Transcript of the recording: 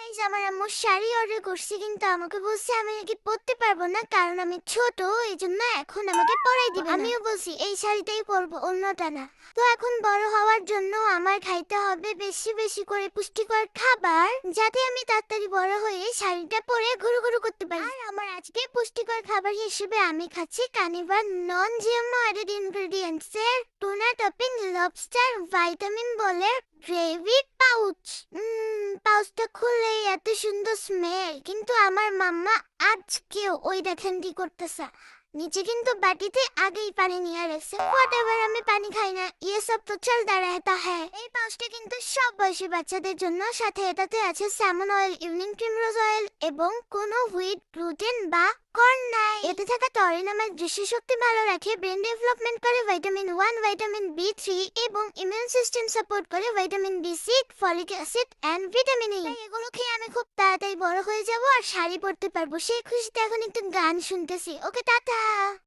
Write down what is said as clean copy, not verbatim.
Guys, আমার আম্মু sari order করছে, কিন্তু আমাকে বলছে আমি নাকি পরতে পারবো না, কারণ আমি ছোট। এই জন্য এখন আমাকে পরাই দিবে না। আমিও বলছি এই শাড়িটাই পরবো, অন্যটা না। তো এখন বড় হওয়ার জন্য আমার খাইতে হবে বেশি বেশি করে পুষ্টিকর খাবার, যাতে আমি তাড়াতাড়ি বড় হয়ে শাড়িটা পরে ঘুরু ঘুরু করতে পারি। আর আমার আজকে পুষ্টিকর খাবার হিসেবে আমি খাচ্ছি কানিভার নন জিএমও অ্যাডেড ইনগ্রেডিয়েন্টস এর টুনা টপিং লবস্টার ভাইটামিন বলে গ্রেভি পাউচ। পাউচটা খুলেই এত সুন্দর স্মেল, কিন্তু আমার মাম্মা আজকেও ওই দেখেন কি করতেছে, নিচে কিন্তু বাটিতে আগেই পানি নিয়ে রাখছে। হোয়াটএভার, আমি পানি খাই না, ये सब तो चलता रहता है। এই পাউচটা কিন্তু সব বয়সী বাচ্চাদের জন্য, সাথে এটাতে আছে salmon oil, evening primrose oil এবং কোনো হুইট গ্লুটেন বা কর্ন নাই। এতে থাকা টরিন আমার দৃষ্টিশক্তি ভালো রাখে, ব্রেন ডেভেলপমেন্ট করে ভিটামিন 1, ভিটামিন B3 এবং ইমিউন সিস্টেম সাপোর্ট করে vitamin B6, folic acid and vitamin E। তাই এগুলো খেয়ে আমি খুব তাড়াতাড়ি বড় হয়ে যাব আর শাড়ি পরতে পারবো। সেই খুশিতে এখন একটু গান শুনতেছি। ওকে, টাটা।